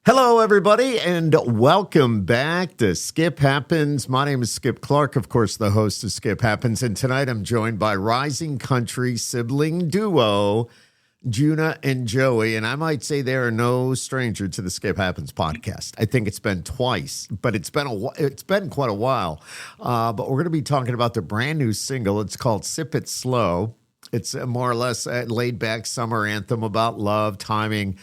Hello, everybody, and welcome back to Skip Happens. My name is Skip Clark, of course, the host of Skip Happens, and tonight I'm joined by rising country sibling duo, Juna N Joey, and I might say they are no stranger to the Skip Happens podcast. I think it's been twice, but it's been quite a while. But we're going to be talking about their brand new single. It's called Sip It Slow. It's a more or less a laid-back summer anthem about love, timing,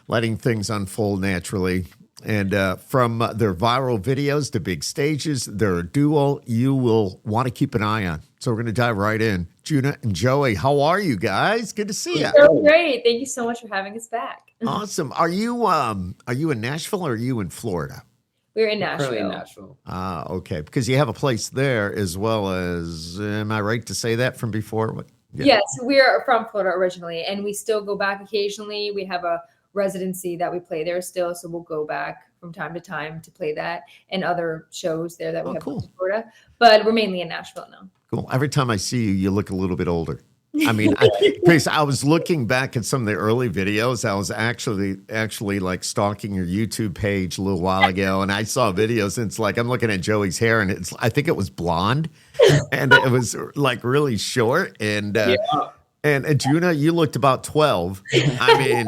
letting things unfold naturally. And from their viral videos to big stages, they're a duo you will want to keep an eye on. So we're going to dive right in. Juna and Joey, how are you guys? Good to see you. So great. Thank you so much for having us back. Awesome. Are you in Nashville or are you in Florida? We're in Nashville. Currently in Nashville. Okay. Because you have a place there as well as, am I right to say that from before? What? Yeah. Yes, we are from Florida originally, and we still go back occasionally. We have a residency that we play there still, so we'll go back from time to time to play that and other shows there that we have in Florida. But we're mainly in Nashville now. Cool. Every time I see you, you look a little bit older. I mean, I was looking back at some of the early videos. I was actually like stalking your YouTube page a little while ago, and I saw videos, and it's like I'm looking at Joey's hair, and I think it was blonde, and it was like really short. And and Juna, you looked about 12. I mean,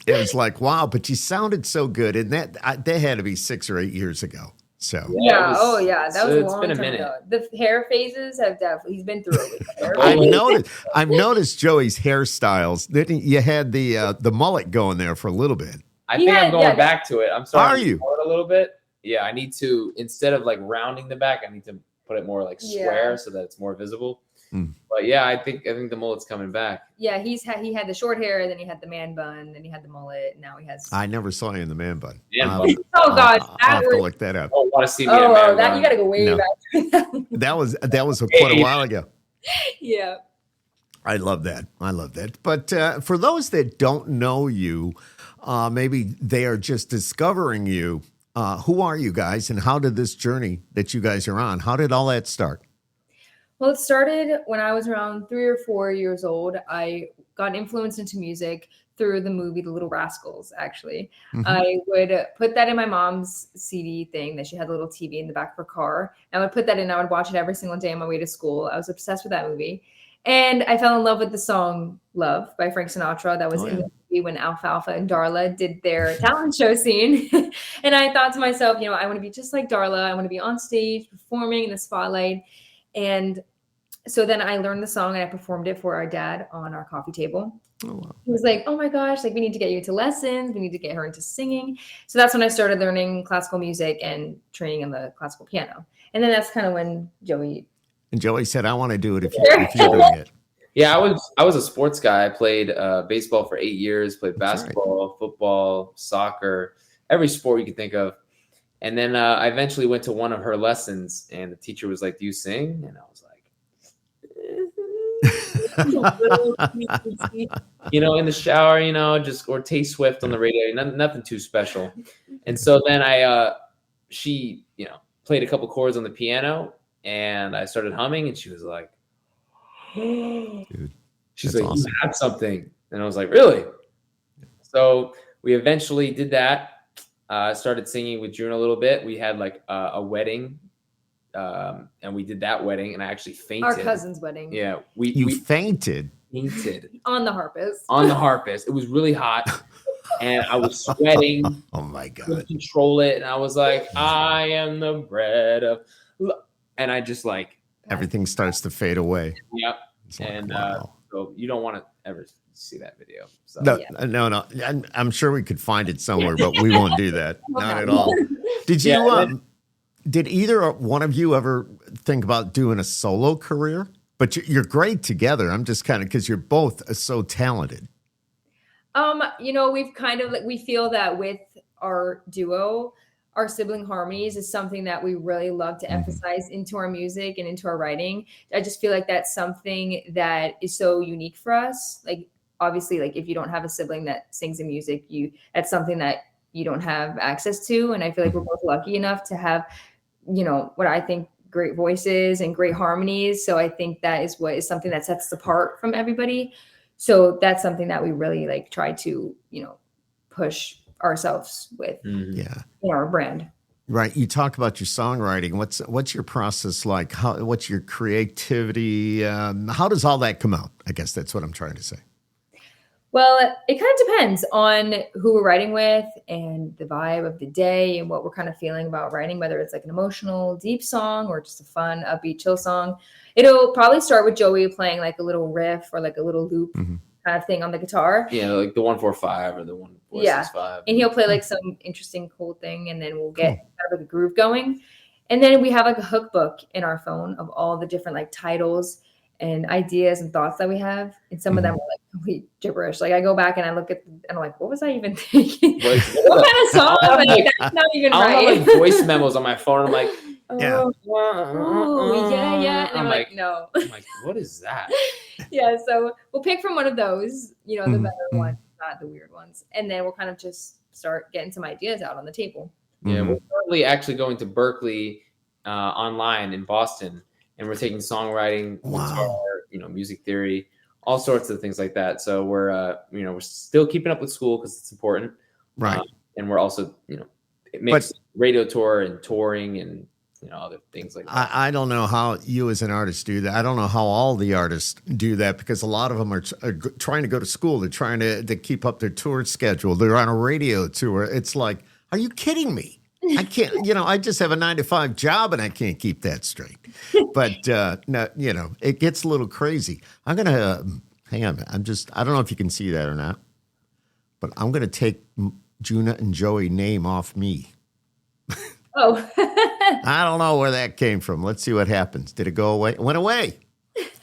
it was like, wow, but you sounded so good, and that had to be 6 or 8 years ago. So that was a long time ago. The hair phases have definitely, he's been through it. I've noticed Joey's hairstyles. You had the mullet going there for a little bit. I'm going back to it. I'm sorry. Are you? A little bit. Yeah, I need to, instead of like rounding the back, I need to put it more like square so that it's more visible. But yeah, I think the mullet's coming back. Yeah, he had the short hair, then he had the man bun, then he had the mullet. Now he has. I never saw you in the man bun. Oh gosh, I'll have to look that up. I want to see me in a man bun. You got to go way back. That was quite a while ago. Yeah, I love that. But for those that don't know you, maybe they are just discovering you. Who are you guys, and how did this journey that you guys are on? How did all that start? Well, it started when I was around 3 or 4 years old. I got influenced into music through the movie The Little Rascals, actually. Mm-hmm. I would put that in my mom's CD thing that she had a little TV in the back of her car. I would put that in. I would watch it every single day on my way to school. I was obsessed with that movie. And I fell in love with the song Love by Frank Sinatra. That was in the movie when Alfalfa and Darla did their talent show scene. And I thought to myself, I want to be just like Darla. I want to be on stage performing in the spotlight. And so then I learned the song and I performed it for our dad on our coffee table. Oh, wow. He was like, oh my gosh, like we need to get you into lessons. We need to get her into singing. So that's when I started learning classical music and training on the classical piano. And then that's kind of when Joey said, I want to do it if you're doing it. Yeah, I was a sports guy. I played baseball for 8 years, played basketball, football, soccer, every sport you could think of. And then I eventually went to one of her lessons and the teacher was like, do you sing? And I was like, in the shower, or Tay Swift on the radio, nothing too special. And so then she played a couple chords on the piano and I started humming and she was like, dude, she's like, awesome. You have something. And I was like, really? So we eventually did that. Started singing with June a little bit. We had like a wedding. And we did that wedding, and I actually fainted. Our cousin's wedding. Yeah, we fainted. Fainted on the harpist. On the harpist, it was really hot, and I was sweating. Oh my god! Couldn't control it, and I was like, "I am the bread of," and I just like everything starts to fade away. Yep, and so you don't want to ever see that video. So. No. I'm sure we could find it somewhere, but we won't do that. Not at all. Did you? Did either one of you ever think about doing a solo career? But you're great together. I'm just kind of, because you're both so talented. We've kind of we feel that with our duo, our sibling harmonies is something that we really love to emphasize into our music and into our writing. I just feel like that's something that is so unique for us. Like, obviously, like if you don't have a sibling that sings in music, that's something that you don't have access to. And I feel like we're both lucky enough to have, what I think great voices and great harmonies. So I think that is something that sets us apart from everybody. So that's something that we really try to, push ourselves with Yeah. our brand. Right. You talk about your songwriting. What's your process like? What's your creativity? How does all that come out? I guess that's what I'm trying to say. Well, it kind of depends on who we're writing with and the vibe of the day and what we're kind of feeling about writing, whether it's like an emotional, deep song or just a fun, upbeat, chill song. It'll probably start with Joey playing like a little riff or like a little loop kind of thing on the guitar. Yeah, like the 1-4-5 or the 1-4-6-5. And he'll play like some interesting, cool thing, and then we'll get kind of like a groove going. And then we have like a hook book in our phone of all the different like titles and ideas and thoughts that we have. And some of them are like complete gibberish. Like I go back and I look at and I'm like, what was I even thinking? What kind of song? Like, that's not even right. I have like voice memos on my phone. I'm like, yeah. And I'm like, no. I'm like, what is that? Yeah. So we'll pick from one of those, the better ones, not the weird ones. And then we'll kind of just start getting some ideas out on the table. Yeah. We're currently actually going to Berkeley online in Boston. And we're taking songwriting, guitar, music theory, all sorts of things like that. So we're still keeping up with school because it's important, right? And we're also, it makes radio tour and touring and other things like that. I don't know how you as an artist do that. I don't know how all the artists do that because a lot of them are trying to go to school. They're trying to keep up their tour schedule. They're on a radio tour. It's like, are you kidding me? I can't, I just have a 9-to-5 job and I can't keep that straight. But, no, it gets a little crazy. I'm going to, hang on. I don't know if you can see that or not, but I'm going to take Juna N Joey name off me. Oh. I don't know where that came from. Let's see what happens. Did it go away? It went away.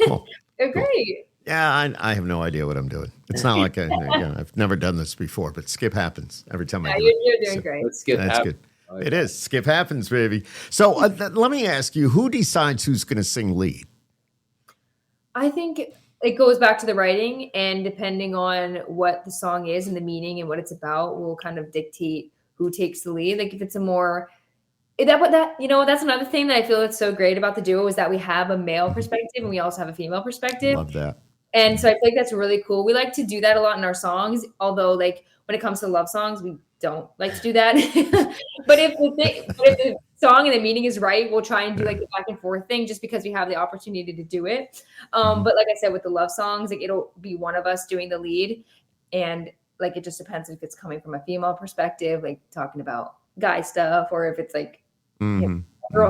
Cool. Great. Yeah, I have no idea what I'm doing. It's not like I've never done this before, but skip happens every time I do it. You're doing great. Let's skip. That's good. It is. Skip happens, baby. So let me ask you, who decides who's going to sing lead? I think it goes back to the writing, and depending on what the song is and the meaning and what it's about will kind of dictate who takes the lead. Like if it's a more that's another thing that I feel that's so great about the duo is that we have a male perspective and we also have a female perspective. Love that. And so I feel like that's really cool. We like to do that a lot in our songs, although like when it comes to love songs, we don't like to do that. But if the song and the meaning is right, we'll try and do like the back and forth thing just because we have the opportunity to do it. But like I said, with the love songs, like it'll be one of us doing the lead. And like it just depends if it's coming from a female perspective, like talking about guy stuff, or if it's like girl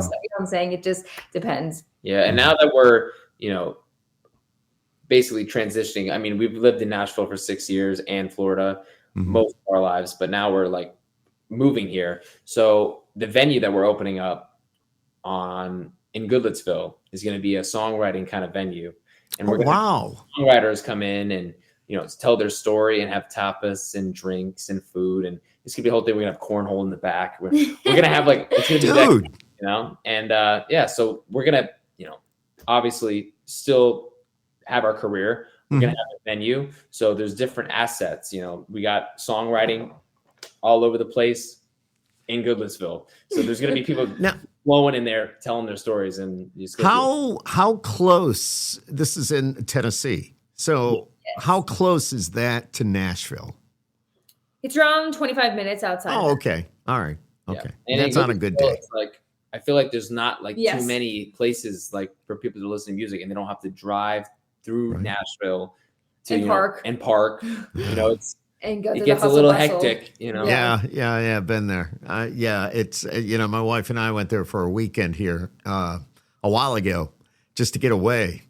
stuff. You know what I'm saying? It just depends. Yeah. And now that we're, basically transitioning, I mean, we've lived in Nashville for 6 years and Florida most of our lives, but now we're like moving here. So the venue that we're opening up in Goodlettsville is going to be a songwriting kind of venue. And we're going to have songwriters come in and, tell their story and have tapas and drinks and food. And it's going to be a whole thing. We're going to have cornhole in the back. We're going to have like, it's going to be and so we're going to, obviously still have our career. We're going to have a venue. So there's different assets. We got songwriting all over the place in Goodlettsville. So there's going to be people flowing in there, telling their stories. And how close, this is in Tennessee. So how close is that to Nashville? It's around 25 minutes outside. Oh, okay. All right. Okay. Yeah. And that's on a good day. Like, I feel like there's not like too many places like for people to listen to music and they don't have to drive through Nashville to park. It gets a little hectic, Yeah. Been there. It's, my wife and I went there for a weekend here a while ago just to get away.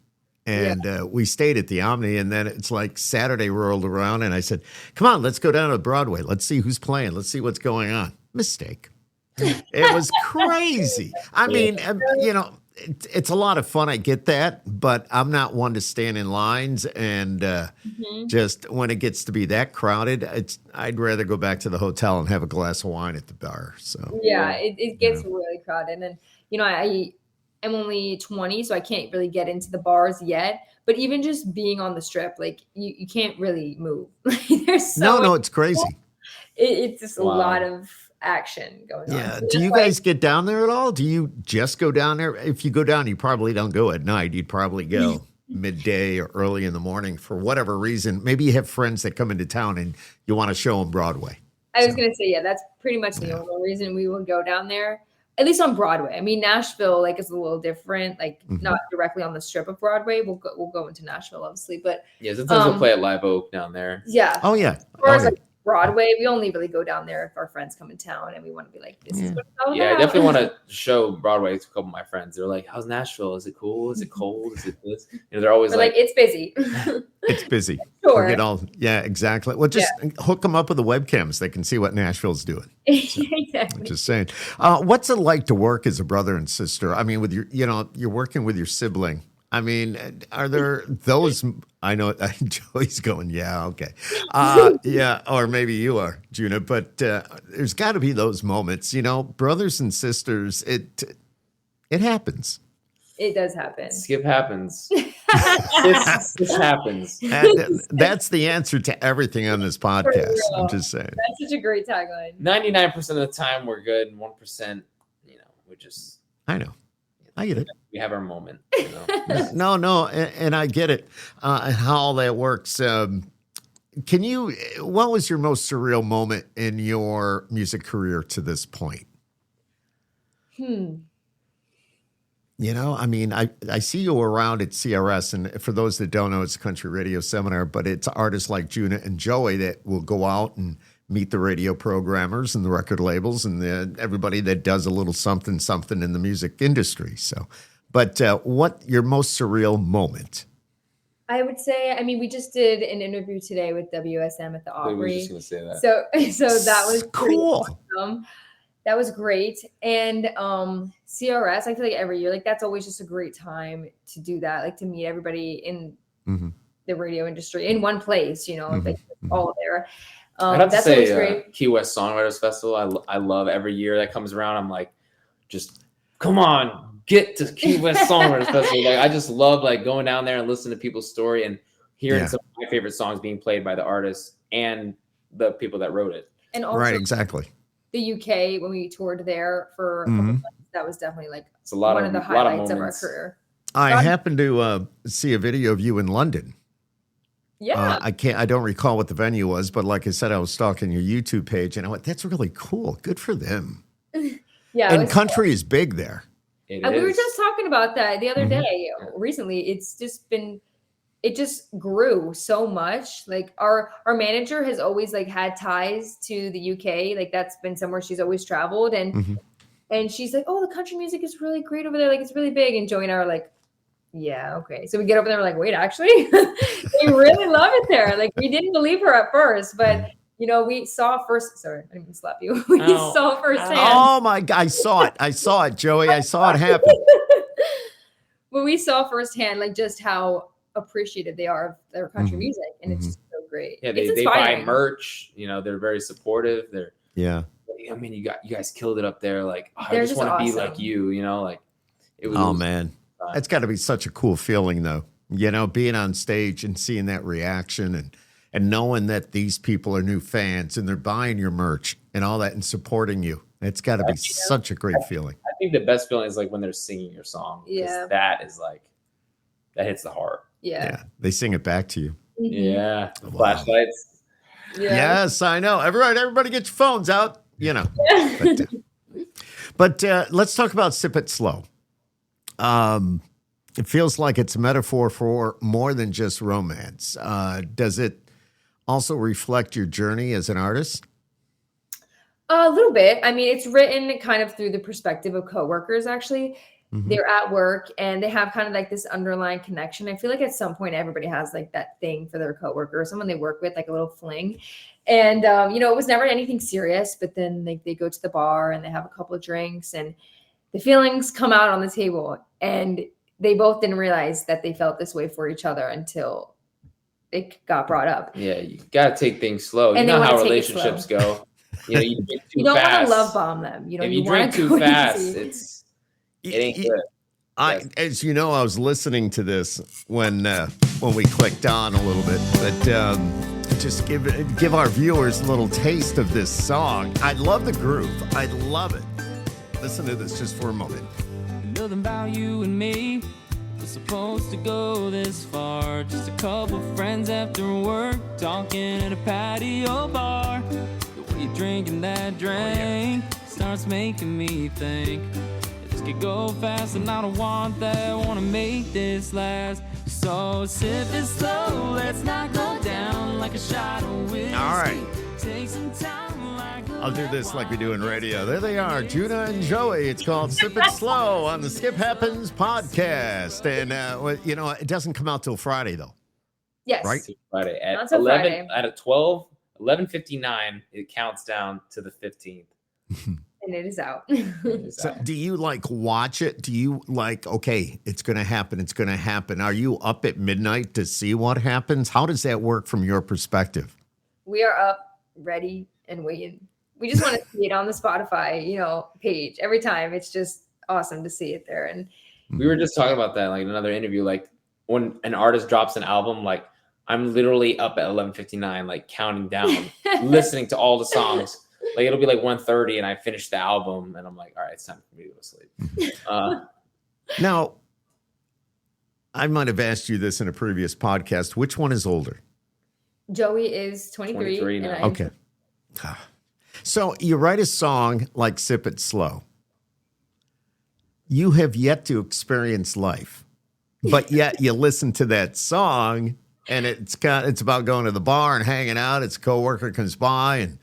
And we stayed at the Omni, and then it's like Saturday rolled around, and I said, come on, let's go down to Broadway. Let's see who's playing. Let's see what's going on. Mistake. It was crazy. I mean, it's a lot of fun. I get that, but I'm not one to stand in lines. And just when it gets to be that crowded, I'd rather go back to the hotel and have a glass of wine at the bar. So it gets really crowded. And, I'm only 20, so I can't really get into the bars yet. But even just being on the Strip, like you can't really move. There's it's crazy. It's just a lot of action going on. Yeah. Do you guys get down there at all? Do you just go down there? If you go down, you probably don't go at night. You'd probably go midday or early in the morning for whatever reason. Maybe you have friends that come into town and you want to show them Broadway. I was going to say, yeah, that's pretty much the only reason we would go down there, at least on Broadway. I mean, Nashville, like, is a little different, like not directly on the strip of Broadway. We'll go into Nashville, obviously, but yeah, sometimes we'll play at Live Oak down there. Yeah. Oh yeah. As far as like Broadway, we only really go down there if our friends come in town and we want to be like, this is what it's all about. I definitely want to show Broadway to a couple of my friends. They're like, how's Nashville? Is it cool? Is it cold? Is it this? They're always like, it's busy. It's busy. Sure. Forget all. Yeah, exactly. Well, just hook them up with the webcams. They can see what Nashville's doing. So, exactly. I'm just saying. What's it like to work as a brother and sister? I mean, with your, you're working with your sibling. I mean, are there those? I know Joey's going, yeah, okay. Yeah, or maybe you are, Juna, but there's got to be those moments, brothers and sisters, it happens. It does happen. Skip happens. This happens. And that's the answer to everything on this podcast. I'm just saying. That's such a great tagline. 99% of the time we're good, and 1%, we're just. I know. I get it. We have our moment. No, and I get it, and how all that works. What was your most surreal moment in your music career to this point? I mean, I see you around at CRS, and for those that don't know, it's a country radio seminar, but it's artists like Juna and Joey that will go out and meet the radio programmers and the record labels and everybody that does a little something in the music industry. So, but what your most surreal moment? I would say, I mean, we just did an interview today with WSM at the Opry. I was just going to say that. So that was cool. Awesome. That was great. And CRS, I feel like every year, like that's always just a great time to do that, like to meet everybody in the radio industry in one place, like all there. I'd have to say Key West Songwriters Festival. I love every year that comes around. I'm like, just come on, get to Key West Songwriters Festival. Like, I just love like going down there and listening to people's story and hearing some of my favorite songs being played by the artists and the people that wrote it. And also, right, exactly. The UK, when we toured there for a couple months, that was definitely like one of the highlights of our career. I happened to see a video of you in London. Yeah. I don't recall what the venue was, but like I said, I was stalking your YouTube page and I went, that's really cool. Good for them. Yeah. And country is big there. We were just talking about that the other day. Recently, it just grew so much. Like our manager has always like had ties to the UK. Like that's been somewhere she's always traveled. And she's like, oh, the country music is really great over there. Like it's really big. And Joey and I are like, yeah, okay. So we get over there, we're like, wait, actually, they really love it there. Like we didn't believe her at first, but we saw first. Sorry, I didn't mean to slap you. We saw firsthand. Oh my God, I saw it, Joey. I saw it happen. But we saw firsthand, like just how appreciative they are of their country music, and it's just so great. Yeah, they buy merch. They're very supportive. I mean, you guys killed it up there. Like, I just want to be like you. Like it was. Oh man. That's got to be such a cool feeling, though, being on stage and seeing that reaction and knowing that these people are new fans and they're buying your merch and all that and supporting you. It's got to be such a great feeling. I think the best feeling is like when they're singing your song. Yeah. That is like, that hits the heart. Yeah. They sing it back to you. Yeah. Wow. Flashlights. Yeah. Yes, I know. Everybody get your phones out, But let's talk about Sip It Slow. It feels like it's a metaphor for more than just romance. Does it also reflect your journey as an artist? A little bit. I mean, it's written kind of through the perspective of coworkers, actually. They're at work and they have kind of like this underlying connection. I feel like at some point, everybody has like that thing for their coworker, someone they work with, like a little fling. And, it was never anything serious, but then they go to the bar and they have a couple of drinks and the feelings come out on the table. And they both didn't realize that they felt this way for each other until it got brought up. Yeah, you got to take things slow. And you know how relationships go. You drink too fast. You don't want to love bomb them. If you drink too fast, it ain't good. As you know, I was listening to this when we clicked on a little bit, but just give our viewers a little taste of this song. I love the groove. I love it. Listen to this just for a moment. Nothing about you and me was supposed to go this far. Just a couple friends after work talking at a patio bar. The Keep drinking that drink, starts making me think. This could go fast and I don't want that. Wanna make this last. So sip it slow, let's not go down like a shot of whiskey. All right. Take some time like I'll do this like we do in radio. There they are, Juna and Joey. It's called Sip It Slow on the Skip Happens podcast. And, you know, it doesn't come out till Friday, though. Yes. Right? Friday at Not till 11, Friday. at 11:59, it counts down to the 15th. And it is out. So do you like watch it? Do you like, okay, it's going to happen. It's going to happen. Are you up at midnight to see what happens? How does that work from your perspective? We are up, ready, and waiting. We just want to see it on the Spotify, page every time. It's just awesome to see it there. And we were just talking about that, like in another interview, like when an artist drops an album, like I'm literally up at 11:59, like counting down, listening to all the songs. Like it'll be like 1:30 and I finish the album and I'm like, all right, it's time for me to go to sleep. Now, I might have asked you this in a previous podcast. Which one is older? Joey is 23. 23 now. And Okay. So you write a song like Sip It Slow. You have yet to experience life, but yet you listen to that song and it's about going to the bar and hanging out. It's a coworker comes by and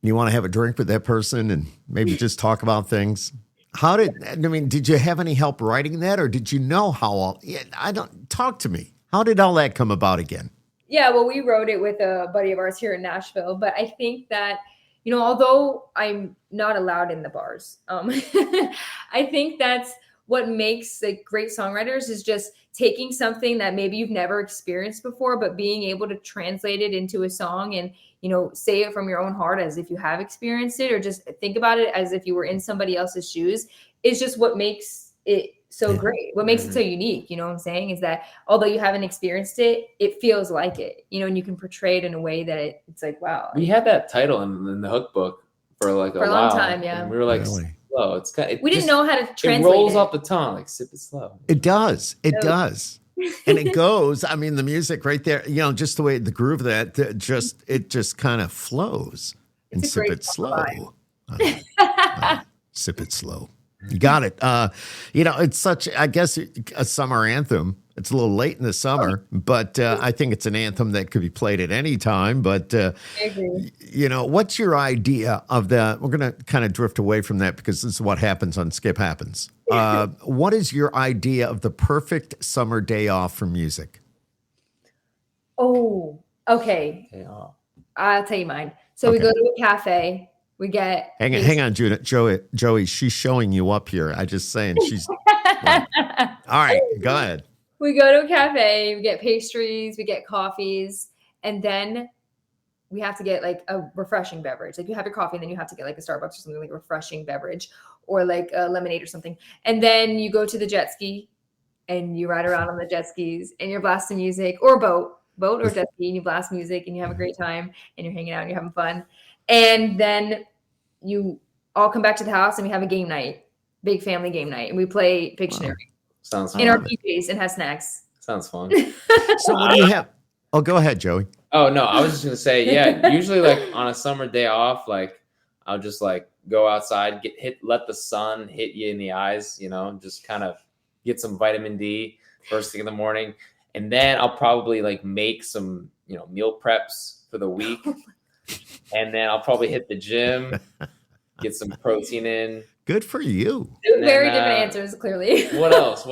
you want to have a drink with that person and maybe just talk about things. Did you have any help writing that, or did you know talk to me. How did all that come about again? Yeah, well, we wrote it with a buddy of ours here in Nashville, but I think that, although I'm not allowed in the bars, I think that's what makes like great songwriters is just taking something that maybe you've never experienced before, but being able to translate it into a song and, say it from your own heart as if you have experienced it, or just think about it as if you were in somebody else's shoes is just what makes it so great. What makes it so unique, you know what I'm saying, is that although you haven't experienced it, it feels like it, and you can portray it in a way that it's like, wow. We had that title in the hook book for like a long while, time, yeah. And we were like, Really? slow. We didn't know how to translate it. Rolls off the tongue, like sip it slow. It does. It does. And it goes, the music right there, just the way the groove of that, it just kind of flows. And It's a Sip great It Slow. Sip It Slow. You got it. It's such, I guess, a summer anthem. It's a little late in the summer, but I think it's an anthem that could be played at any time. But, I agree. What's your idea of that? We're going to kind of drift away from that because this is what happens on Skip Happens. What is your idea of the perfect summer day off for music? Oh, okay. Yeah. I'll tell you mine. So we go to a cafe. We get hang on, Juna. Joey, she's showing you up here. I just saying she's all right, go ahead. We go to a cafe, we get pastries, we get coffees, and then we have to get like a refreshing beverage. Like you have your coffee and then you have to get like a Starbucks or something like a refreshing beverage or like a lemonade or something. And then you go to the jet ski and you ride around on the jet skis and you're blasting music, or boat or jet ski, and you blast music and you have a great time and you're hanging out and you're having fun. And then you all come back to the house and we have a game night, big family game night, and we play Pictionary. Wow. Sounds fun. In our PJs and have snacks. Sounds fun. So what do you have? Oh, go ahead, Joey. Oh no, I was just gonna say, yeah. Usually, like on a summer day off, like I'll just like go outside, let the sun hit you in the eyes, just kind of get some vitamin D first thing in the morning, and then I'll probably like make some, meal preps for the week, and then I'll probably hit the gym, get some protein in. Good for you. Two very different answers, clearly. What else?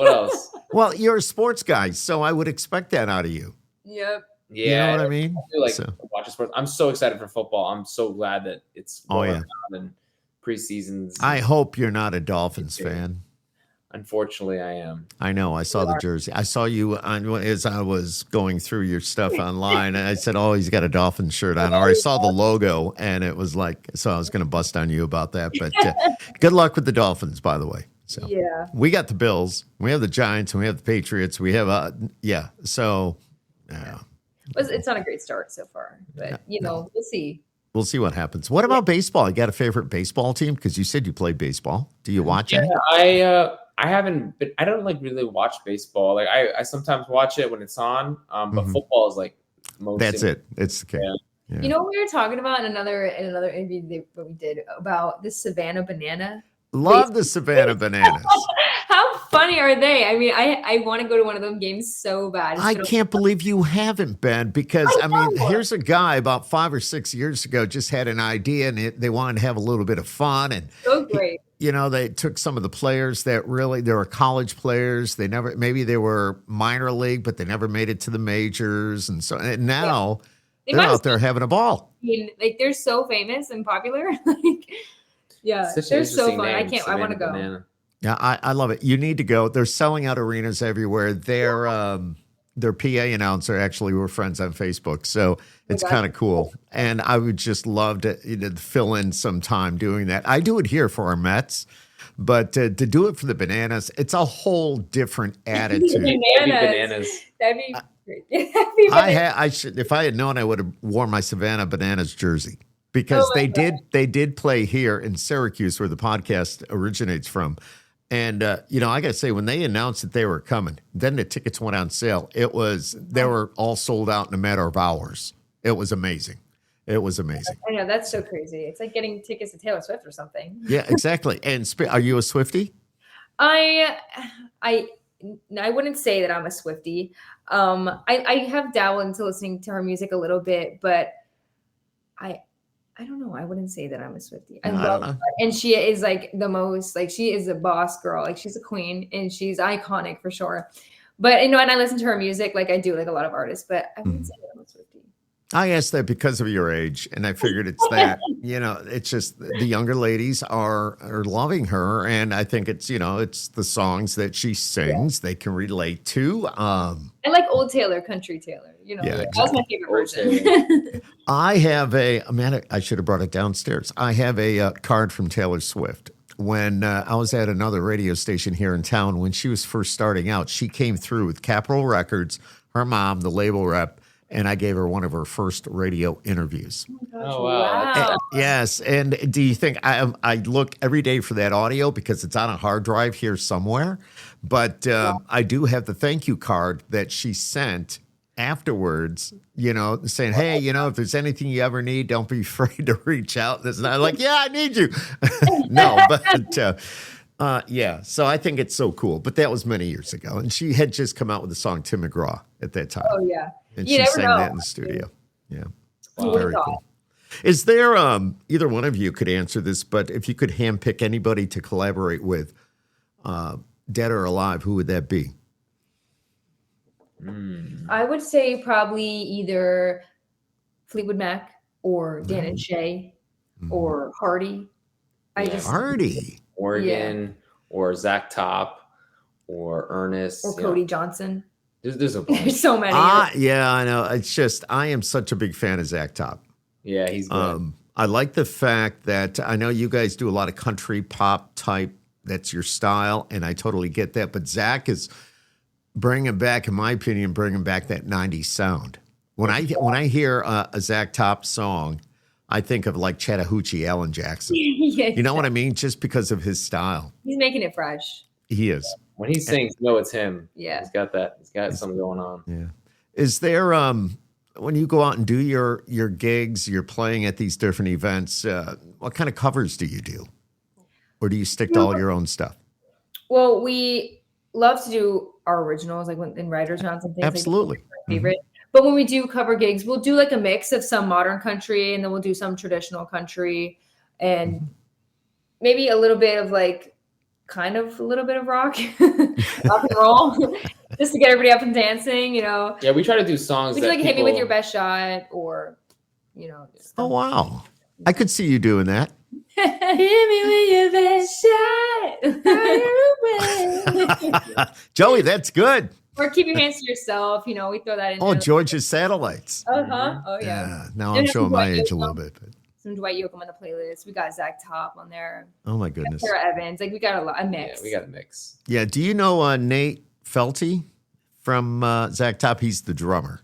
Well, you're a sports guy, so I would expect that out of you. Yep. Yeah. You know what I mean? I do watching sports. I'm so excited for football. I'm so glad that it's going on in preseasons. I hope you're not a Dolphins fan. Unfortunately, I am. I know. I saw the jersey. I saw you as I was going through your stuff online. And I said, oh, he's got a Dolphins shirt on. Or I saw the logo, and it was like, so I was going to bust on you about that. But good luck with the Dolphins, by the way. So yeah, we got the Bills. We have the Giants, and we have the Patriots. We have, So, it's not a great start so far. But, we'll see. We'll see what happens. What about baseball? You got a favorite baseball team? Because you said you played baseball. Do you watch any? I haven't been, I don't like really watch baseball. Like I sometimes watch it when it's on, but football is like most. That's it. It's the case. Yeah. You know what we were talking about in another interview that we did about the Savannah banana? Love the Savannah Bananas. How funny are they? I mean, I want to go to one of them games so bad. I can't believe you haven't been, because I mean, here's a guy about 5 or 6 years ago just had an idea, and they wanted to have a little bit of fun, and so great. they took some of the players that really, they were college players. Maybe they were minor league, but they never made it to the majors, and now they're out there having a ball. I mean, like, they're so famous and popular. Yeah, they're so fun. I want to go. Banana. Yeah, I love it. You need to go. They're selling out arenas everywhere. Their PA announcer, actually, we're friends on Facebook, so it's kind of cool. And I would just love to fill in some time doing that. I do it here for our Mets, but to do it for the Bananas, it's a whole different attitude. Bananas. That'd be great. If I had known, I would have worn my Savannah Bananas jersey, because they did play here in Syracuse, where the podcast originates from. And, I got to say, when they announced that they were coming, then the tickets went on sale. They were all sold out in a matter of hours. It was amazing. It was amazing. I know, that's so crazy. It's like getting tickets to Taylor Swift or something. Yeah, exactly. And are you a Swiftie? I wouldn't say that I'm a Swiftie. I have dabbled into listening to her music a little bit, but I don't know. I wouldn't say that I'm a Swiftie. I love her. And she is like the most, like, she is a boss girl. Like, she's a queen, and she's iconic for sure. But, and I listen to her music like I do, like a lot of artists, but I wouldn't say that I'm a Swiftie. I asked that because of your age, and I figured it's that. It's just the younger ladies are loving her, and I think it's the songs that she sings they can relate to. I like old Taylor, country Taylor. Yeah, exactly. That was my favorite version. I have I should have brought it downstairs. I have a card from Taylor Swift. When I was at another radio station here in town, when she was first starting out, she came through with Capitol Records, her mom, the label rep, and I gave her one of her first radio interviews. Oh, wow. Wow. Yes. And do you think I look every day for that audio, because it's on a hard drive here somewhere? But I do have the thank you card that she sent afterwards, saying, hey, if there's anything you ever need, don't be afraid to reach out. This and I'm like, yeah, I need you. No, but yeah. So I think it's so cool. But that was many years ago. And she had just come out with the song Tim McGraw at that time. Oh, yeah. And she sang that in the studio. Yeah. Wow. Very cool. Is there, either one of you could answer this, but if you could handpick anybody to collaborate with, dead or alive, who would that be? I would say probably either Fleetwood Mac or Dan and Shay or Hardy. Hardy. Oregon or Zach Top or Ernest. Or Cody Johnson. There's a bunch. There's so many. Yeah, I know. It's just, I am such a big fan of Zach Top. Yeah, he's good. I like the fact that I know you guys do a lot of country pop type. That's your style, and I totally get that. But Zach is bringing back, in my opinion, that 90s sound. When I hear a Zach Top song, I think of like Chattahoochee, Alan Jackson. Yeah, you know what I mean? Just because of his style. He's making it fresh. He is. When he sings, it's him. Yeah. He's got that. He's got something going on. Yeah. Is there, when you go out and do your gigs, you're playing at these different events, what kind of covers do you do? Or do you stick to all your own stuff? Well, we love to do our originals, like in writers' rounds and things. Absolutely. Like my favorite. But when we do cover gigs, we'll do like a mix of some modern country, and then we'll do some traditional country, and maybe a little bit of like, kind of a little bit of rock and roll, just to get everybody up and dancing, Yeah, we try to do songs. We do like Hit Me With Your Best Shot, or, Oh, wow. I could see you doing that. Hit me with your best shot. Joey, that's good. Or Keep Your Hands to Yourself. We throw that in. Oh, George's Satellites. Uh-huh. Oh, yeah. Now I'm showing my age a little bit. But. Some Dwight Yoakam on the playlist. We got Zach Top on there. Oh, my goodness. Sarah Evans. Like, we got a mix. Yeah, we got a mix. Yeah. Do you know Nate Felty from Zach Top? He's the drummer.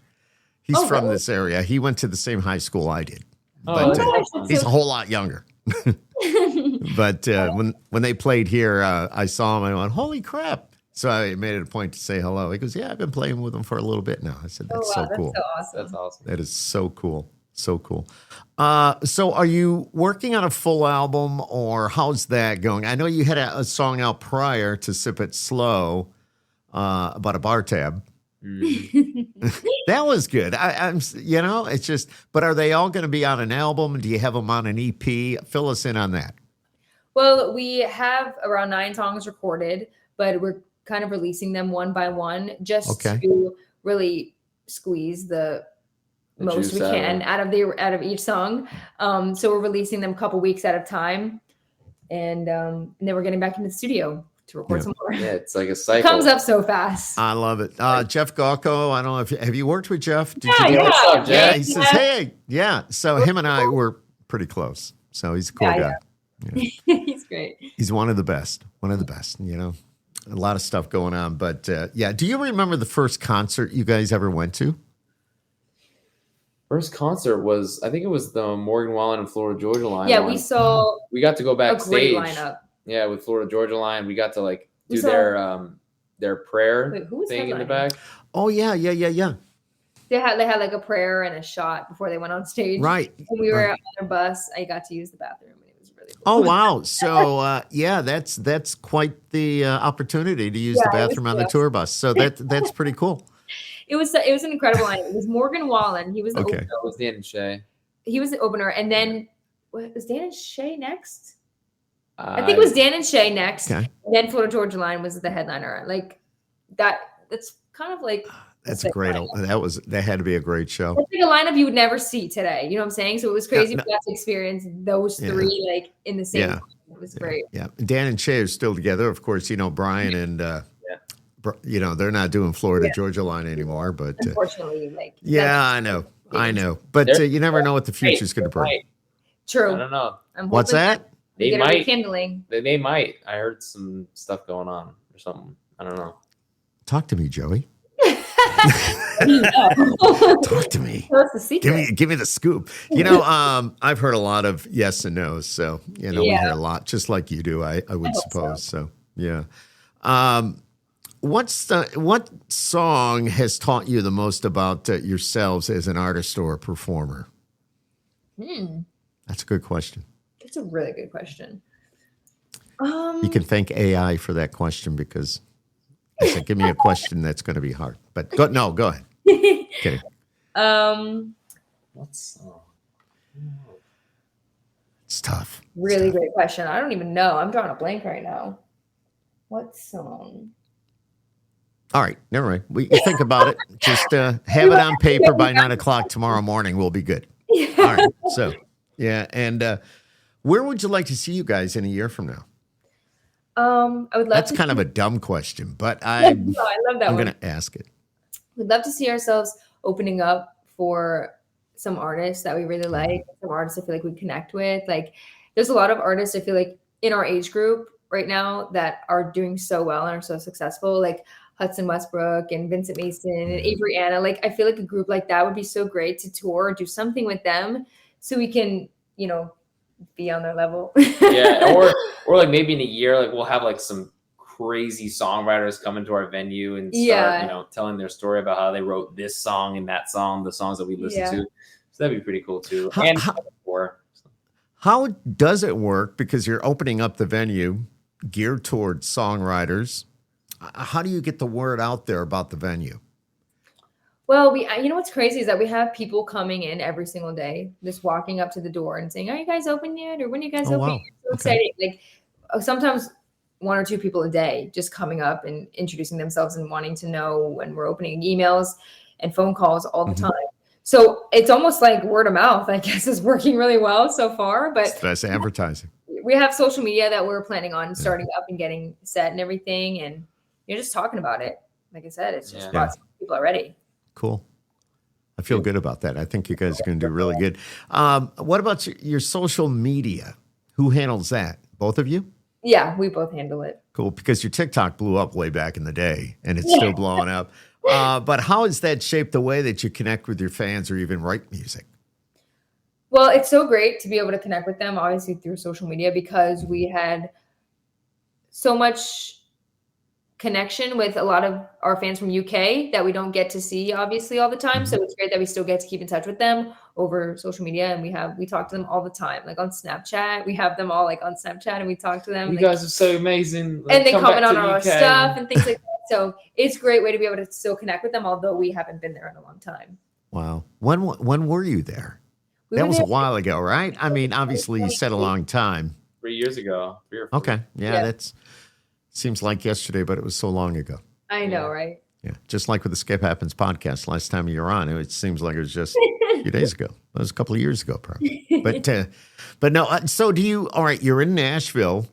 He's from this area. He went to the same high school I did. Oh, but he's a whole lot younger. But when they played here, I saw him. I went, holy crap. So I made it a point to say hello. He goes, yeah, I've been playing with him for a little bit now. I said, that's so cool. That's so awesome. That's awesome. That is so cool. So cool. So are you working on a full album, or how's that going? I know you had a song out prior to Sip It Slow about a bar tab. That was good. I'm, it's just, but are they all going to be on an album? Do you have them on an EP? Fill us in on that. Well, we have around 9 songs recorded, but we're kind of releasing them one by one just to really squeeze the most we can out of each song. So we're releasing them a couple weeks at a time, and then we're getting back into the studio to record some more. Yeah, it's like a cycle. It comes up so fast. I love it. Jeff Galko, I don't know have you worked with Jeff? What's up, Jeff? He says, hey, yeah. So him and I were pretty close. So he's a cool guy. Yeah. He's great. He's one of the best. A lot of stuff going on. But do you remember the first concert you guys ever went to? First concert was, I think it was the Morgan Wallen and Florida Georgia Line. Yeah, one. We got to go backstage. A great lineup. Yeah, with Florida Georgia Line, we got to like do their prayer thing in the back. Oh yeah. They had like a prayer and a shot before they went on stage. Right. When we were on their bus, I got to use the bathroom, and it was really cool. Oh wow! So that's quite the opportunity to use the bathroom on the tour bus. So that's pretty cool. It was an incredible line. It was Morgan Wallen. He was the opener. It was Dan and Shay. He was the opener, and then was Dan and Shay next? I think it was Dan and Shay next. Okay. And then Florida Georgia Line was the headliner. Like that. That's kind of like. That's great. That had to be a great show. It's like a lineup you would never see today. You know what I'm saying? So it was crazy for us to experience those three like in the same. Time. It was great. Yeah, Dan and Shay are still together. Of course, Brian and they're not doing Florida Georgia Line anymore. But unfortunately, I know. But you never know what the future's going to bring. True. I don't know. What's that? They might. Rekindling. They might. I heard some stuff going on or something. I don't know. Talk to me, Joey. Talk to me. What's the secret? Give me the scoop. I've heard a lot of yes and no's. So we hear a lot, just like you do. I would suppose. So yeah. What song has taught you the most about yourselves as an artist or a performer? That's a good question. It's a really good question. You can thank AI for that question because I said, give me a question that's going to be hard. But go ahead. Kidding. What song? It's tough. Really great question. I don't even know. I'm drawing a blank right now. What song? All right, never mind. We think about it. Just have it on paper by 9:00 tomorrow morning. We'll be good. All right. So, and where would you like to see you guys in a year from now? I would love. That's kind of a dumb question, but I love that. I'm going to ask it. We'd love to see ourselves opening up for some artists that we really like. Some artists I feel like we connect with. Like, there's a lot of artists I feel like in our age group right now that are doing so well and are so successful. Like Hudson Westbrook and Vincent Mason and Avery Anna. Like, I feel like a group like that would be so great to tour, do something with them, so we can, be on their level. or like maybe in a year, like we'll have like some crazy songwriters come into our venue and start, telling their story about how they wrote this song and that song, the songs that we listen to. So that'd be pretty cool too. How does it work? Because you're opening up the venue geared towards songwriters. How do you get the word out there about the venue? Well, what's crazy is that we have people coming in every single day, just walking up to the door and saying, "Are you guys open yet?" Or "When are you guys open?" Wow. It's so exciting. Like sometimes 1 or 2 people a day just coming up and introducing themselves and wanting to know when we're opening, emails and phone calls all the time. So it's almost like word of mouth, I guess, is working really well so far. But that's advertising. We have social media that we're planning on starting up and getting set and everything. And you're just talking about it. Like I said, it's just about people already. Cool. I feel good about that. I think you guys are going to do really good. What about your social media? Who handles that? Both of you? Yeah, we both handle it. Cool, because your TikTok blew up way back in the day, and it's still blowing up. But how has that shaped the way that you connect with your fans or even write music? Well, it's so great to be able to connect with them, obviously, through social media, because we had so much connection with a lot of our fans from UK that we don't get to see obviously all the time. So it's great that we still get to keep in touch with them over social media, and we talk to them all the time, like on Snapchat. We have them all like on Snapchat, and we talk to them. You like, guys are so amazing. And they comment on our stuff and things like that. So it's a great way to be able to still connect with them, although we haven't been there in a long time. Wow. When were you there? That was a while ago, right? I mean, obviously you said a long time. 3 years ago. 3 or 4. Okay. Yeah, that's seems like yesterday, but it was so long ago. I know, right? Yeah. Just like with the Skip Happens podcast, last time you were on, it seems like it was just a few days ago. It was a couple of years ago, probably. But no, so all right, you're in Nashville,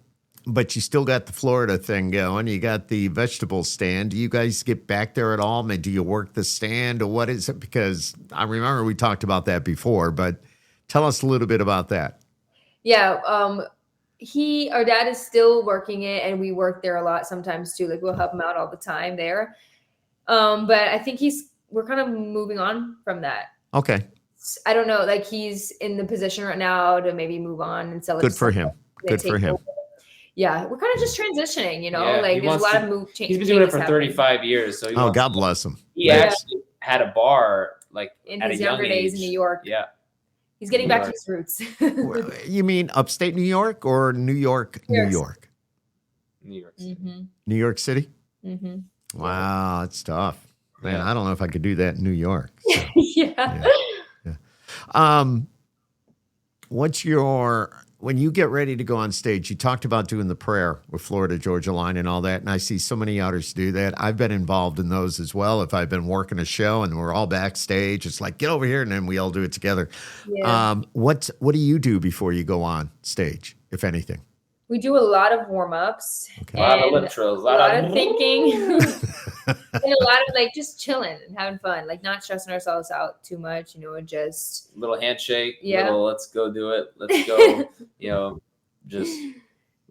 but you still got the Florida thing going. You got the vegetable stand. Do you guys get back there at all? Do you work the stand, or what is it? Because I remember we talked about that before, but tell us a little bit about that. Yeah. Our dad is still working it, and we work there a lot sometimes too. Like we'll help him out all the time there. But I think we're kind of moving on from that. Okay. I don't know. Like he's in the position right now to maybe move on and sell it. Good for him. Good for him. Yeah. We're kind of just transitioning, Yeah, like there's a lot of move change. He's been doing it for 35 years. So God bless him. He actually had a bar like in at his a young younger days in New York. Yeah. He's getting back to his roots. You mean upstate New York or New York, New York? New York City. Mm-hmm. New York City? Mm-hmm. Wow, that's tough. Man, I don't know if I could do that in New York. So, yeah. When you get ready to go on stage, you talked about doing the prayer with Florida Georgia Line and all that, and I see so many artists do that. I've been involved in those as well. If I've been working a show and we're all backstage, it's like, get over here, and then we all do it together. Yeah. What do you do before you go on stage, if anything? We do a lot of warm-ups. Okay. A lot of lip trills. A lot of thinking. And a lot of like just chilling and having fun, like not stressing ourselves out too much, and just little handshake, little let's go do it. Let's go, just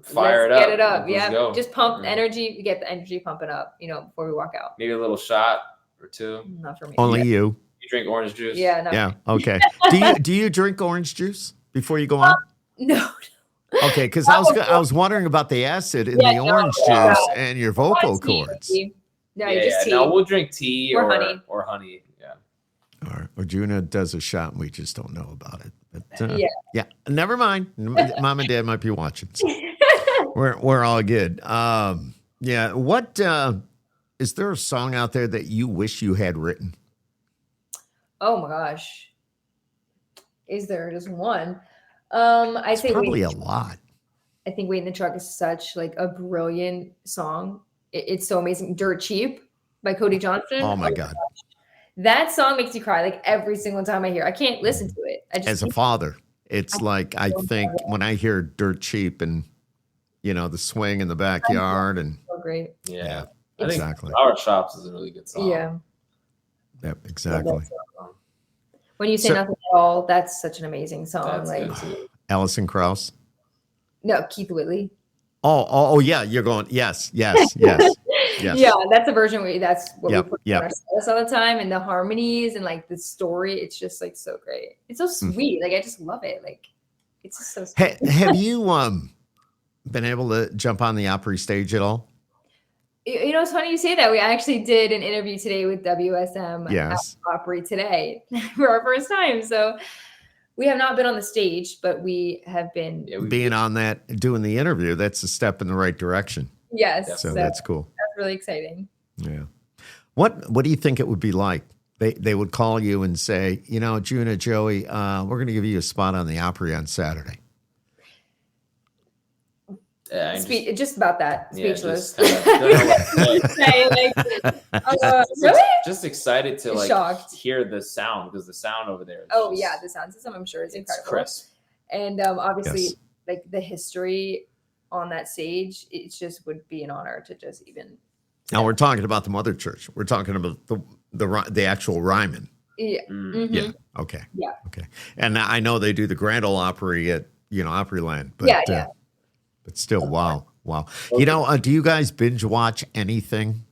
fire it up. Get it up. Yeah. Just pump energy. We get the energy pumping up, before we walk out. Maybe a little shot or two. Not for me. Only you. You drink orange juice? Yeah. No. Yeah. Okay. Do you drink orange juice before you go on? No. Okay, because I was wondering about the acid in the orange juice and your vocal cords. No, just tea. No, we'll drink tea or honey. Or honey. Yeah. Or Juna does a shot and we just don't know about it. But, yeah. Never mind. Mom and Dad might be watching. So we're all good. Yeah. What is there a song out there that you wish you had written? Oh my gosh. Is there just one? I say probably a lot. I think Wait in the Truck is such like a brilliant song. It's so amazing. Dirt Cheap by Cody Johnson. Oh my God. That song makes you cry like every single time I hear it. I can't listen to it. As a father, it's like I think when I hear Dirt Cheap and the swing in the backyard and so great. Yeah. Exactly. Our Shops is a really good song. Yeah. Yep, exactly. When you say nothing at all, that's such an amazing song. That's Alison Krauss. No, Keith Whitley. Oh, yeah. You're going. Yes. Yeah, that's the version that's what we put in our sets all the time, and the harmonies and like the story. It's just like so great. It's so sweet. Like I just love it. Like it's just so sweet. Have you been able to jump on the Opry stage at all? It's funny you say that. We actually did an interview today with WSM at Opry today for our first time. So we have not been on the stage, but we have been being on that, doing the interview. That's a step in the right direction. Yes. So that's cool. That's really exciting. Yeah. What do you think it would be like? They would call you and say, Juna, Joey, we're going to give you a spot on the Opry on Saturday. Yeah, just about that. Speechless. Just excited to shocked. Hear the sound, because the sound over there. The sound system I'm sure is incredible. Crisp. And obviously, like the history on that stage, it just would be an honor to just even. Now we're talking about the Mother Church. We're talking about the actual Ryman. Yeah. Mm-hmm. Yeah. Okay. Yeah. Okay. And I know they do the Grand Ole Opry at Opryland, but but still, wow. Okay. Do you guys binge watch anything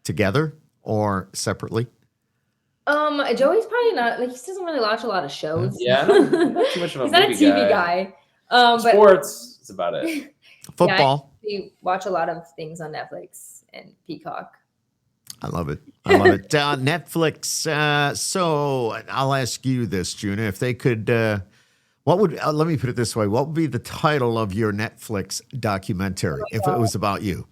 together or separately? Joey's probably not, like, he doesn't really watch a lot of shows. Yeah, not too much of a He's not a TV guy. Sports is about it. Football. We watch a lot of things on Netflix and Peacock. I love it. I love it. Netflix. So I'll ask you this, Juna, if they could, what would, let me put it this way. What would be the title of your Netflix documentary if it was about you?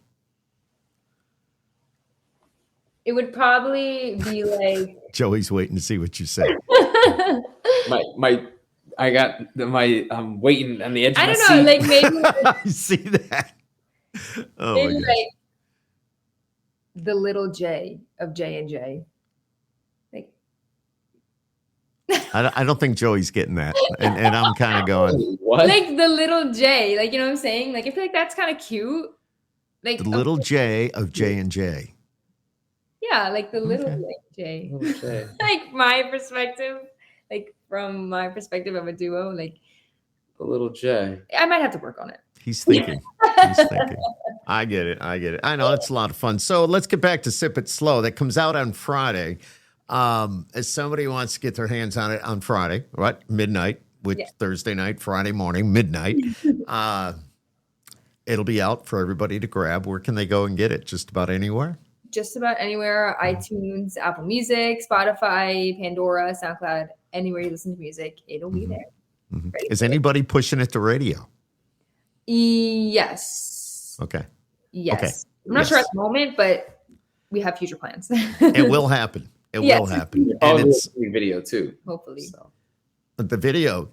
It would probably be like Joey's waiting to see what you say. I'm waiting on the edge of I my don't know, seat. like maybe I see that. Oh my maybe gosh. like the little J of J and J. Like I don't think Joey's getting that. And I'm kind of going, What? like the little J, like you know what I'm saying? Like I feel like that's kind of cute. Like the little J of J and J. yeah, like the little Okay. like J. Okay. Like my perspective, like from my perspective of a duo, like The little J. I might have to work on it. He's thinking. He's thinking. I get it. I know it's a lot of fun. So let's get back to Sip It Slow. That comes out on Friday. If somebody wants to get their hands on it on Friday, right? Midnight, which Thursday night, Friday morning, midnight. It'll be out for everybody to grab. Where can they go and get it? Just about anywhere? Just about anywhere, iTunes, Apple Music, Spotify, Pandora, SoundCloud, anywhere you listen to music, it'll be there. Mhm. Ready Is for it. anybody pushing it to radio? Yes. Okay. Yes. Okay. I'm not sure Yes. at the moment, but we have future plans. It will happen. It will Yes. happen. And Probably it's a video too. Hopefully. So. the video.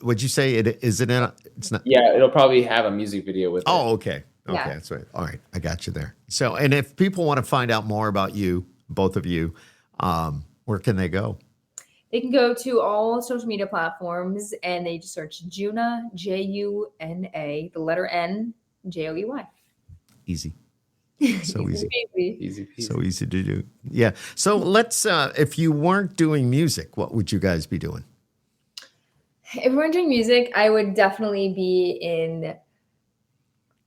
Would you say it is it in? It's not. Yeah, it'll probably have a music video with it. Oh, okay. Okay, Yeah. that's right. All right, I got you there. So, and if people want to find out more about you, both of you, where can they go? They can go to all social media platforms and they just search Juna, Juna, the letter N, Joey. Easy. So easy. Easy peasy. So easy to do. Yeah. So let's, if you weren't doing music, what would you guys be doing? If we're doing music, I would definitely be in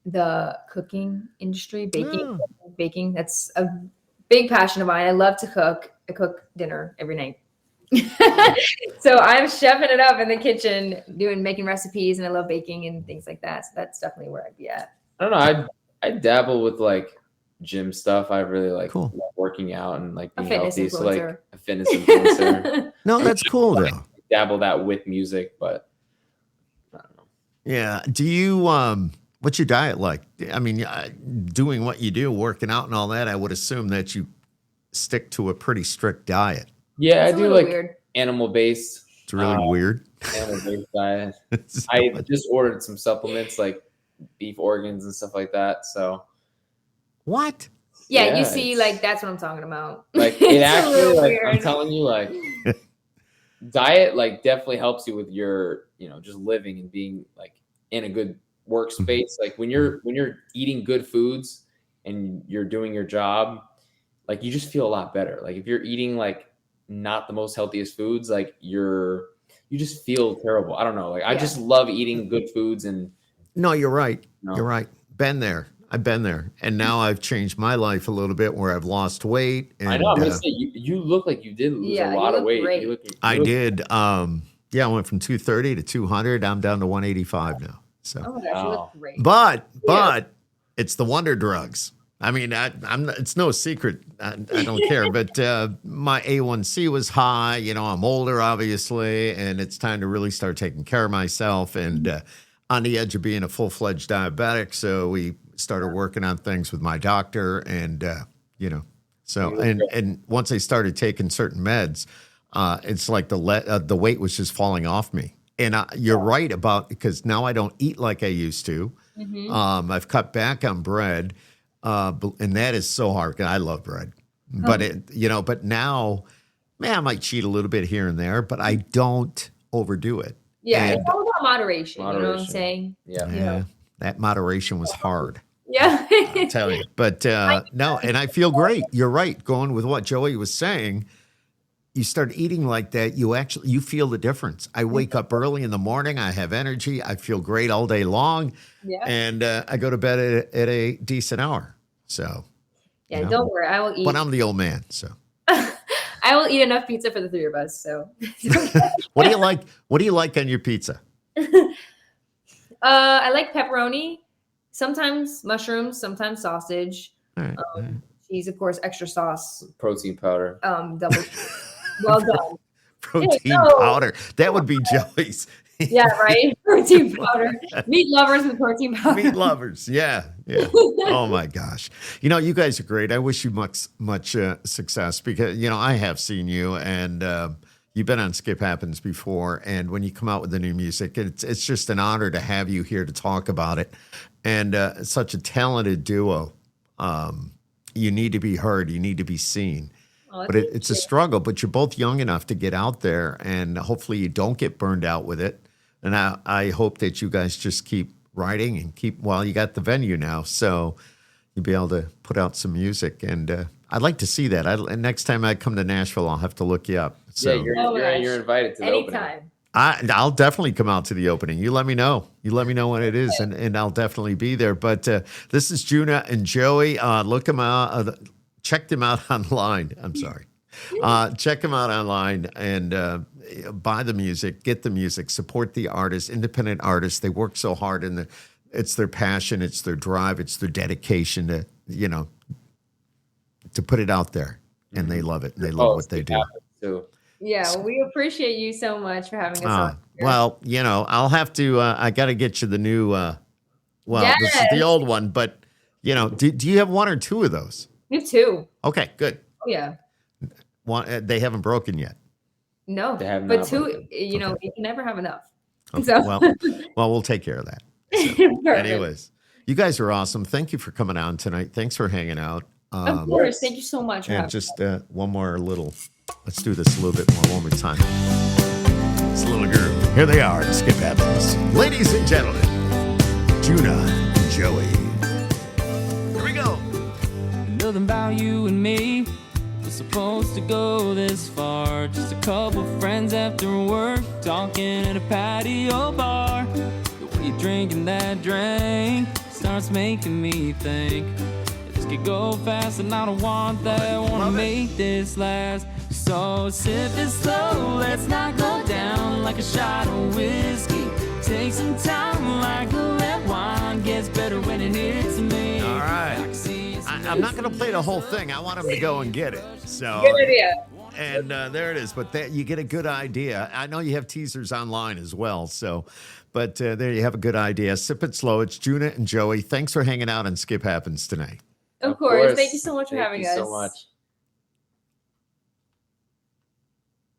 the cooking industry, baking. Oh. Baking. That's a big passion of mine. I love to cook. I cook dinner every night. So I'm chefing it up in the kitchen, making recipes, and I love baking and things like that. So that's definitely where I'd be at. I don't know. I dabble with like gym stuff. I really like Cool. working out and like A being fitness healthy. So like influencer. a fitness influencer. No, that's cool though. Dabble that with music, but I don't know. Yeah. Do you, what's your diet like? I mean, doing what you do, working out and all that, I would assume that you stick to a pretty strict diet. Yeah, It's I a do little like weird. animal based. It's really weird. Animal based diet. So I just ordered some supplements like beef organs and stuff like that. So what? Yeah, Yeah, you see, it's- like that's what I'm talking about. like it It's a actually little like I'm weird. telling you like diet like definitely helps you with your just living and being like in a good workspace. Like when you're eating good foods and you're doing your job, like you just feel a lot better. Like if you're eating like not the most healthiest foods, like you just feel terrible. I don't know. Like I Yeah. just love eating good foods and No, you're right. No. You're right. Been there. I've been there. And now I've changed my life a little bit where I've lost weight. And, I know. I'm gonna say you look like you did lose Yeah, a you lot of look weight. great. You look, I did. Yeah, I went from 230 to 200. I'm down to 185 now. So, Oh my gosh, you Wow. look great. but it's the wonder drugs. I mean, I'm not, it's no secret. I don't care. But my A1C was high. I'm older, obviously, and it's time to really start taking care of myself. And on the edge of being a full-fledged diabetic, so we started working on things with my doctor, and so and once I started taking certain meds, it's like the weight was just falling off me. And you're right about, because now I don't eat like I used to. Mhm. I've cut back on bread. And that is so hard. I love bread, but but now, man, I might cheat a little bit here and there, but I don't overdo it. Yeah, And- it's all about moderation. You know what I'm Moderation. saying? yeah. Yeah, that moderation was hard, Yeah. I'll tell you. But no, and I feel great. You're right. Going with what Joey was saying, you start eating like that, you feel the difference. I wake up early in the morning. I have energy. I feel great all day long. Yeah. And I go to bed at a decent hour. So, Yeah, you know. don't worry. I will eat. but I'm the old man. So I will eat enough pizza for the three of us. So, what do you like? What do you like on your pizza? I like pepperoni, sometimes mushrooms, sometimes sausage. All right. All right. Cheese, of course, extra sauce. Protein powder. Double. Well done. Protein powder. That would be Joey's. Yeah, right. Protein powder. Meat lovers with protein powder. Meat lovers. Yeah. Yeah. Oh my gosh. You know, you guys are great. I wish you much success because, you know, I have seen you and you've been on Skip Happens before. And when you come out with the new music, it's just an honor to have you here to talk about it. And such a talented duo. You need to be heard. You need to be seen. Oh, but it's a struggle, but you're both young enough to get out there and hopefully you don't get burned out with it. And I hope that you guys just keep writing and you got the venue now. So you'll be able to put out some music. And I'd like to see that. Next time I come to Nashville, I'll have to look you up. So, yeah, you're invited to the opening. Anytime. I'll definitely come out to the opening. You let me know. You let me know when it is, and I'll definitely be there. But this is Juna and Joey. Look them out. Check them out online. I'm sorry. Check them out online and buy the music, get the music, support the artists, independent artists. They work so hard, and it's their passion, it's their drive, it's their dedication to, you know, to put it out there. And they love it. And they love what they do. Too. Yeah, well, we appreciate you so much for having us on. Well, you know, I'll have to, I got to get you the new, this is the old one, but, you know, do you have one or two of those? We have two. Okay, good. Oh, yeah. One, they haven't broken yet. No, They have but not two, broken. you know, you can never have enough. Okay, So. well, we'll take care of that. So, anyways, you guys are awesome. Thank you for coming on tonight. Thanks for hanging out. Of course. Thank you so much. And just one more let's do this a little bit more, one more time. It's a little groove. Here they are. Skip Happens. Ladies and gentlemen, Juna and Joey. Here we go. Nothing about you and me was supposed to go this far. Just a couple friends after work, talking at a patio bar. The way you're drinking that drink starts making me think this could go fast and I don't want that. I wanna make this last. So sip it slow, let's not go down like a shot of whiskey. Take some time like the red wine gets better when it hits me. All right. I'm not going to play the whole thing. I want them to go and get it. So Good idea. And there it is. But you get a good idea. I know you have teasers online as well. So, but there you have a good idea. Sip it slow. It's Juna and Joey. Thanks for hanging out on Skip Happens tonight. Of course. Thank you so much for having us. Thank you so much.